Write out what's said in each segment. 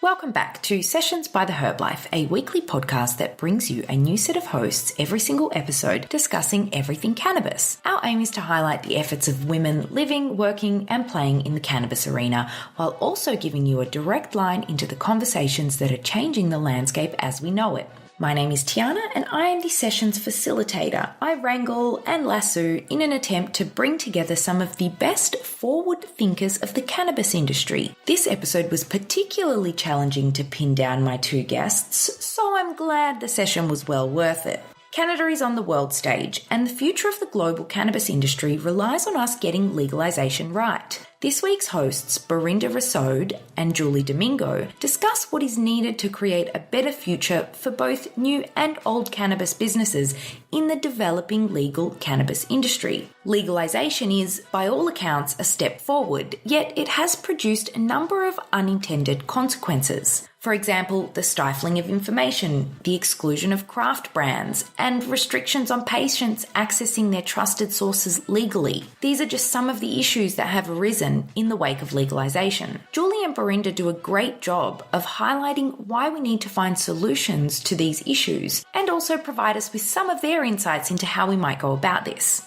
Welcome back to Sessions by the Herb Life, a weekly podcast that brings you a new set of hosts every single episode discussing everything cannabis. Our aim is to highlight the efforts of women living, working, and playing in the cannabis arena, while also giving you a direct line into the conversations that are changing the landscape as we know it. My name is Tiana and I am the sessions facilitator. I wrangle and lasso in an attempt to bring together some of the best forward thinkers of the cannabis industry. This episode was particularly challenging to pin down my two guests, so I'm glad the session was well worth it. Canada is on the world stage, and the future of the global cannabis industry relies on us getting legalization right. This week's hosts, Belinda Rassaud and Julie Domingo, discuss what is needed to create a better future for both new and old cannabis businesses in the developing legal cannabis industry. Legalization is, by all accounts, a step forward, yet it has produced a number of unintended consequences. For example, the stifling of information, the exclusion of craft brands, and restrictions on patients accessing their trusted sources legally. These are just some of the issues that have arisen in the wake of legalization. Julie and Belinda do a great job of highlighting why we need to find solutions to these issues and also provide us with some of their insights into how we might go about this.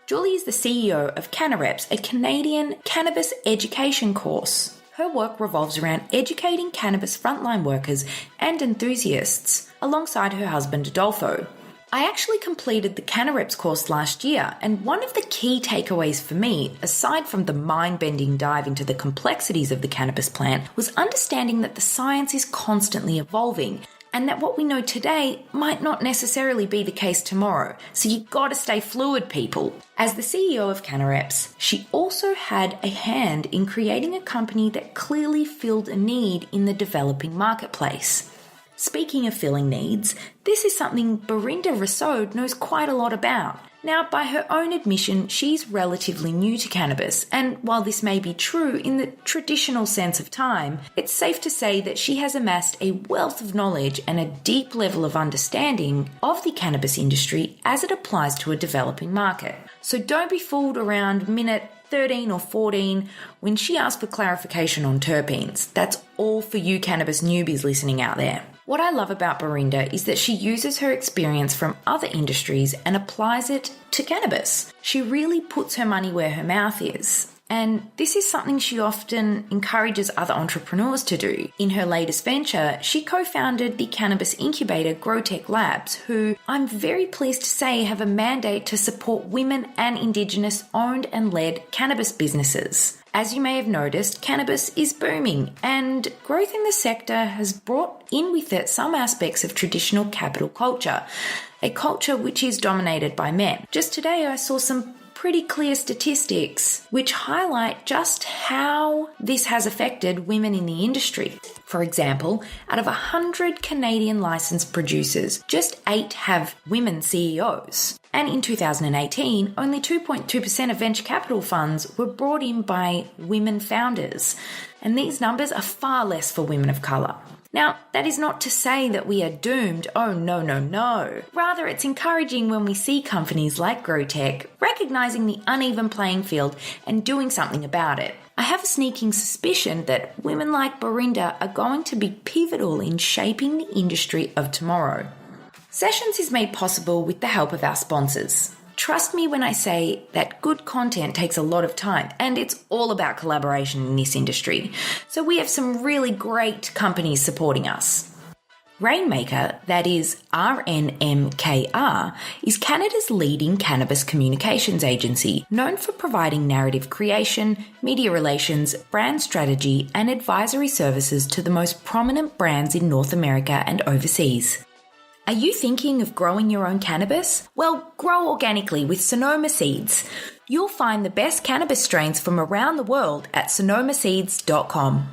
Julie is the CEO of CannaReps, a Canadian cannabis education course. Her work revolves around educating cannabis frontline workers and enthusiasts alongside her husband Adolfo. I actually completed the CannaReps course last year, and one of the key takeaways for me, aside from the mind-bending dive into the complexities of the cannabis plant, was understanding that the science is constantly evolving and that what we know today might not necessarily be the case tomorrow. So you gotta stay fluid, people. As the CEO of CannaReps, she also had a hand in creating a company that clearly filled a need in the developing marketplace. Speaking of filling needs, this is something Belinda Rassaud knows quite a lot about. Now, by her own admission, she's relatively new to cannabis, and while this may be true in the traditional sense of time, it's safe to say that she has amassed a wealth of knowledge and a deep level of understanding of the cannabis industry as it applies to a developing market. So don't be fooled around minute 13 or 14 when she asked for clarification on terpenes. That's all for you cannabis newbies listening out there. What I love about Belinda is that she uses her experience from other industries and applies it to cannabis. She really puts her money where her mouth is. And this is something she often encourages other entrepreneurs to do. In her latest venture, she co-founded the cannabis incubator GrowTech Labs, who I'm very pleased to say have a mandate to support women and Indigenous owned and led cannabis businesses. As you may have noticed, cannabis is booming, and growth in the sector has brought in with it some aspects of traditional capital culture, a culture which is dominated by men. Just today I saw some pretty clear statistics which highlight just how this has affected women in the industry. For example, out of 100 Canadian licensed producers, just 8 have women CEOs. And in 2018, only 2.2% of venture capital funds were brought in by women founders. And these numbers are far less for women of colour. Now, that is not to say that we are doomed. Oh, no. Rather, it's encouraging when we see companies like GrowTech recognizing the uneven playing field and doing something about it. I have a sneaking suspicion that women like Belinda are going to be pivotal in shaping the industry of tomorrow. Sessions is made possible with the help of our sponsors. Trust me when I say that good content takes a lot of time, and it's all about collaboration in this industry. So we have some really great companies supporting us. Rainmaker, that is RNMKR, is Canada's leading cannabis communications agency, known for providing narrative creation, media relations, brand strategy, and advisory services to the most prominent brands in North America and overseas. Are you thinking of growing your own cannabis? Well, grow organically with Sonoma Seeds. You'll find the best cannabis strains from around the world at sonomaseeds.com.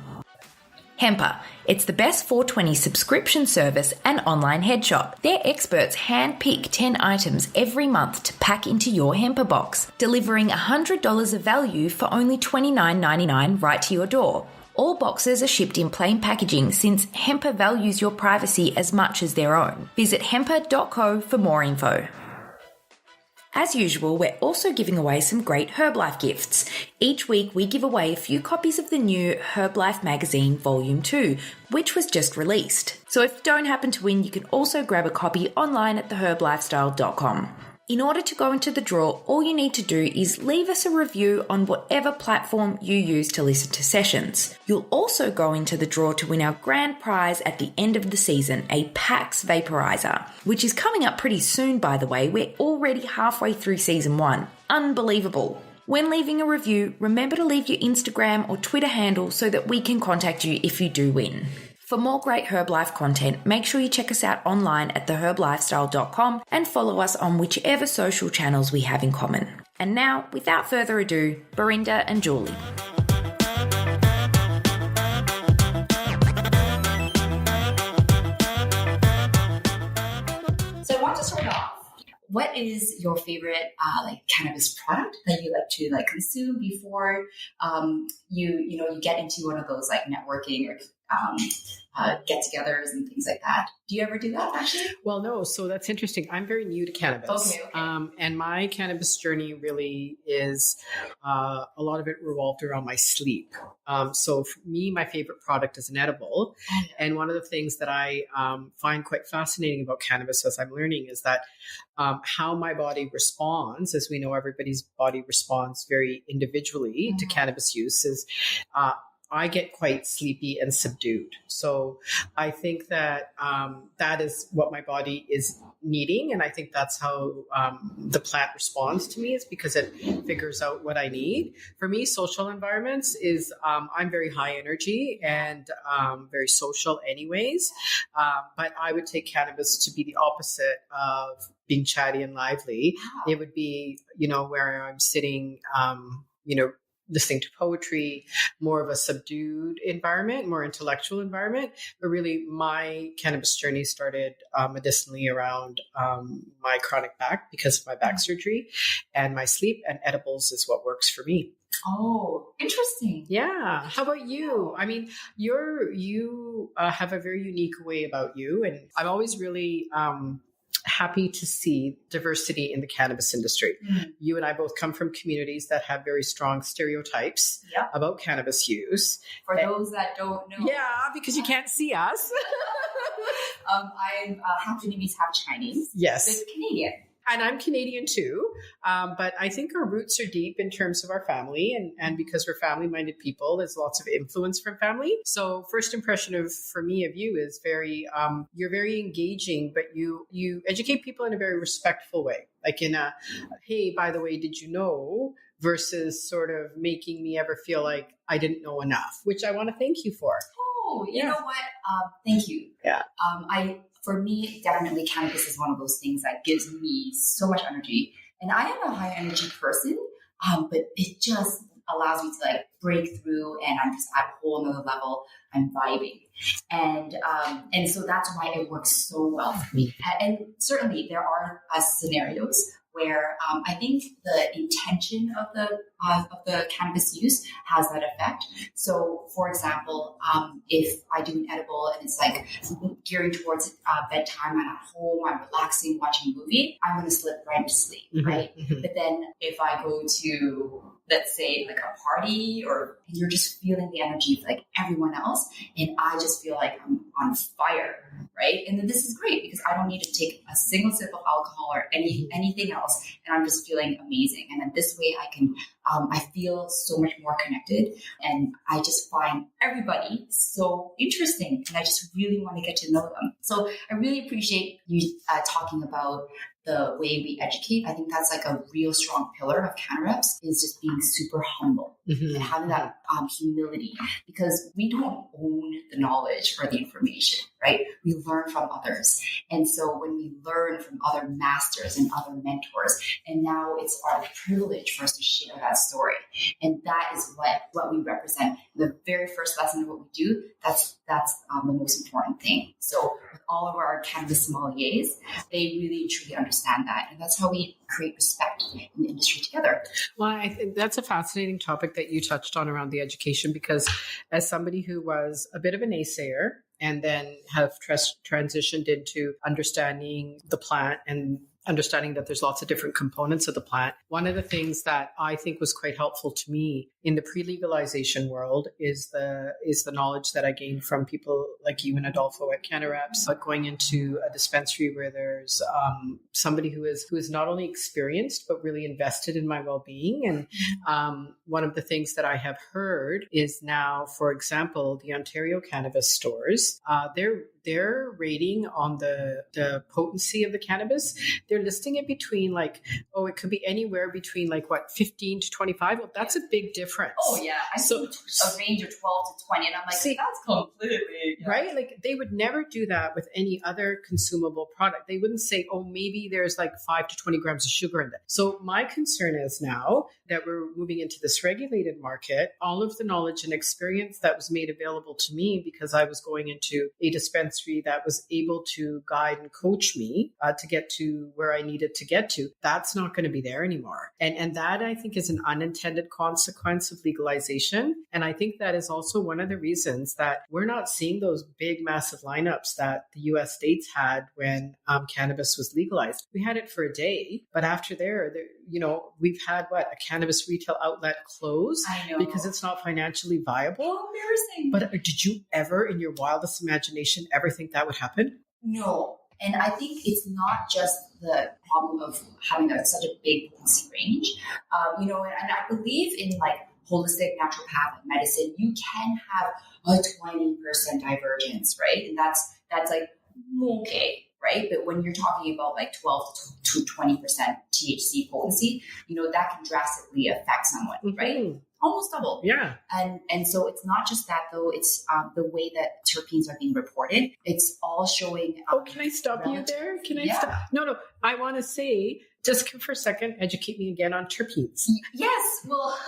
Hemper. It's the best 420 subscription service and online head shop. Their experts hand-pick 10 items every month to pack into your Hemper box, delivering $100 of value for only $29.99 right to your door. All boxes are shipped in plain packaging since Hemper values your privacy as much as their own. Visit hemper.co for more info. As usual, we're also giving away some great Herbalife gifts. Each week, we give away a few copies of the new Herbalife magazine Volume 2, which was just released. So if you don't happen to win, you can also grab a copy online at theherblifestyle.com. In order to go into the draw, all you need to do is leave us a review on whatever platform you use to listen to sessions. You'll also go into the draw to win our grand prize at the end of the season, a PAX Vaporizer, which is coming up pretty soon, by the way. We're already halfway through season 1. Unbelievable. When leaving a review, remember to leave your Instagram or Twitter handle so that we can contact you if you do win. For more great Herbalife content, make sure you check us out online at theherblifestyle.com and follow us on whichever social channels we have in common. And now, without further ado, Belinda and Julie. So I want to start off. What is your favorite cannabis product that you like to consume before you get into one of those networking or get-togethers and things like that? Do you ever do that actually? Well, no. So that's interesting. I'm very new to cannabis. Okay. And my cannabis journey really is a lot of it revolved around my sleep. So for me, my favorite product is an edible. And one of the things that I find quite fascinating about cannabis as I'm learning is that how my body responds, as we know, everybody's body responds very individually to cannabis use, is I get quite sleepy and subdued. So I think that that is what my body is needing. And I think that's how the plant responds to me, is because it figures out what I need. For me, social environments is I'm very high energy and very social anyways. But I would take cannabis to be the opposite of being chatty and lively. Wow. It would be, where I'm sitting, listening to poetry, more of a subdued environment, more intellectual environment. But really, my cannabis journey started medicinally around my chronic back because of my back surgery, and my sleep, and edibles is what works for me. Oh, interesting. Yeah. How about you? I mean, you have a very unique way about you, and I'm always really happy to see diversity in the cannabis industry. You and I both come from communities that have very strong stereotypes about cannabis use. For those that don't know. Yeah, because you can't see us. I'm half Vietnamese, half Chinese. Yes. But Canadian. And I'm Canadian too. But I think our roots are deep in terms of our family. And because we're family-minded people, there's lots of influence from family. So first impression for me of you is very, you're very engaging, but you educate people in a very respectful way. Like in a, hey, by the way, did you know? Versus sort of making me ever feel like I didn't know enough, which I want to thank you for. Oh, you know what? Thank you. Yeah. For me, definitely cannabis is one of those things that gives me so much energy. And I am a high energy person, but it just allows me to break through, and I'm just at a whole another level. I'm vibing. And so that's why it works so well for me. And certainly there are scenarios where I think the intention of the cannabis use has that effect. So, for example, if I do an edible and it's gearing towards bedtime, I'm at home, I'm relaxing, watching a movie, I'm going to slip right into sleep, right? Mm-hmm. But then if I go to, let's say, a party, or you're just feeling the energy of everyone else, and I just feel like I'm on fire, right? And then this is great because I don't need to take a single sip of alcohol or anything else, and I'm just feeling amazing. And then this way I can, I feel so much more connected, and I just find everybody so interesting, and I just really want to get to know them. So I really appreciate you talking about the way we educate. I think that's a real strong pillar of CannaReps, is just being super humble and having that humility, because we don't own the knowledge or the information, right? We learn from others. And so when we learn from other masters and other mentors, and now it's our privilege for us to share that story. And that is what we represent. The very first lesson of what we do, that's the most important thing. So with all of our cannabis sommeliers, they really truly understand that. And that's how we create respect in the industry together. Well, I think that's a fascinating topic that you touched on around the education, because as somebody who was a bit of a naysayer and then have transitioned into understanding the plant and understanding that there's lots of different components of the plant. One of the things that I think was quite helpful to me in the pre-legalization world is the knowledge that I gained from people like you and Adolfo at CannaReps, but going into a dispensary where there's somebody who is not only experienced but really invested in my well-being. And one of the things that I have heard is now, for example, the Ontario cannabis stores, their rating on the potency of the cannabis, they're listing it between it could be anywhere between 15 to 25. Well, that's a big difference. Oh yeah, I see a range of 12 to 20, and I'm like, that's completely right. Like they would never do that with any other consumable product. They wouldn't say, oh, maybe there's 5 to 20 grams of sugar in that. So my concern is now that we're moving into this regulated market, all of the knowledge and experience that was made available to me because I was going into a dispensary that was able to guide and coach me to get to where I needed to get to, that's not going to be there anymore. And that I think is an unintended consequence of legalization. And I think that is also one of the reasons that we're not seeing those big, massive lineups that the US states had when cannabis was legalized. We had it for a day, but after there, we've had a cannabis retail outlet close because it's not financially viable. How embarrassing. But did you ever, in your wildest imagination, ever think that would happen? No. And I think it's not just the problem of having such a big potency range, and I believe in holistic naturopathic medicine, you can have a 20% divergence, right? And that's okay, right? But when you're talking about 12 to 20% THC potency, that can drastically affect someone, right? Almost double. Yeah. And so it's not just that though, it's the way that terpenes are being reported. It's all showing. Can I stop you there? Can I stop? No. I want to say, just for a second, educate me again on terpenes. Yes. Well,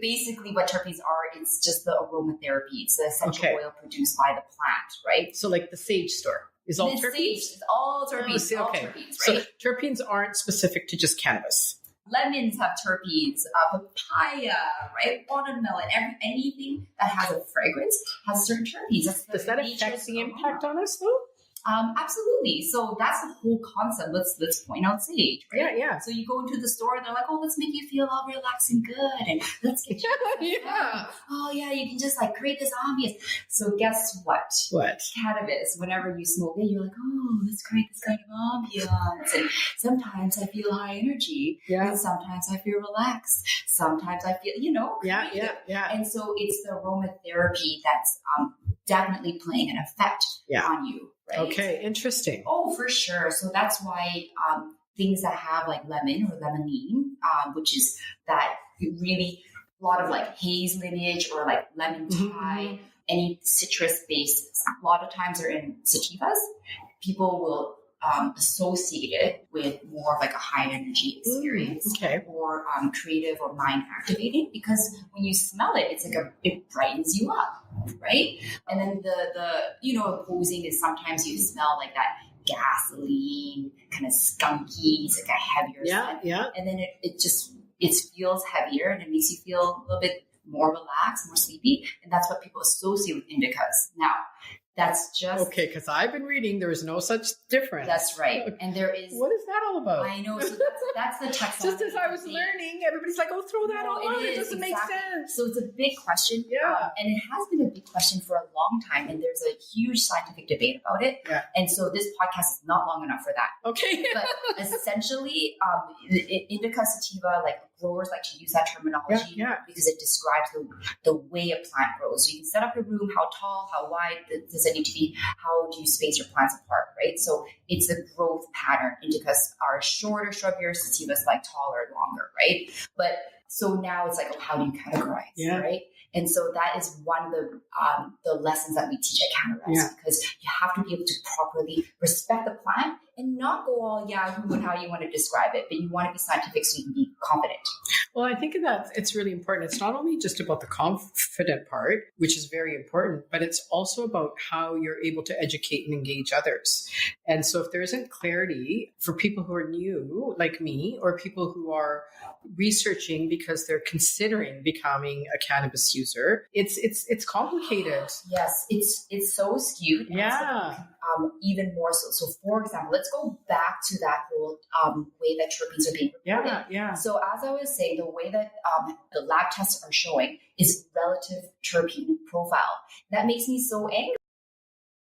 basically what terpenes are, it's just the aromatherapy. It's the essential oil produced by the plant, right? So the sage store. Is all terpenes? It's all terpenes. Oh, okay. All terpenes, right? So terpenes aren't specific to just cannabis. Lemons have terpenes, papaya, right? Watermelon, anything that has a fragrance has certain terpenes. Does that affect the impact on us though? Absolutely. So that's the whole concept. Let's point out sage, right? Yeah. So you go into the store and they're like, oh, let's make you feel all relaxed and good, and let's get you. Oh yeah, you can just create this ambience. So guess what? What? Cannabis. Whenever you smoke it, you're like, oh, let's create this kind of ambience. And sometimes I feel high energy. Yeah. And sometimes I feel relaxed. Sometimes I feel, creative. Yeah. And so it's the aromatherapy that's definitely playing an effect on you. Right? Okay, interesting. Oh, for sure. So that's why things that have lemon or limonene, which is that really a lot of haze lineage or lemon Thai, any citrus based, a lot of times they're in sativas. People will associate it with more of a high energy experience or creative or mind activating, because when you smell it, it's it brightens you up, right? And then the opposing is sometimes you smell that gasoline, kind of skunky, it's a heavier scent. Yeah. And then it feels heavier and it makes you feel a little bit more relaxed, more sleepy. And that's what people associate with indicas. Now, that's just... Okay, because I've been reading there is no such difference. That's right. And there is... What is that all about? I know. So that's the taxonomy. Just as I was learning, everybody's like, oh, throw that all on. It doesn't make sense. So it's a big question. Yeah. And it has been a big question for a long time. And there's a huge scientific debate about it. Yeah. And so this podcast is not long enough for that. Okay. But essentially, indica sativa, growers like to use that terminology because it describes the way a plant grows. So you can set up a room, how tall, how wide does it need to be, how do you space your plants apart, right? So it's the growth pattern. Indicas are shorter, shrubbier, sativas taller, longer, right? But so now it's how do you categorize, right? And so that is one of the lessons that we teach at CannaReps, because you have to be able to properly respect the plant and not go all Yahoo and how you want to describe it, but you want to be scientific so you can be confident. Well, I think that it's really important. It's not only just about the confident part, which is very important, but it's also about how you're able to educate and engage others. And so if there isn't clarity for people who are new, like me, or people who are researching, because they're considering becoming a cannabis user. It's complicated. Yes, it's so skewed. And Yeah. even more so. So, for example, let's go back to that whole way that terpenes are being reported. Yeah. So, as I was saying, the way that the lab tests are showing is relative terpene profile. That makes me so angry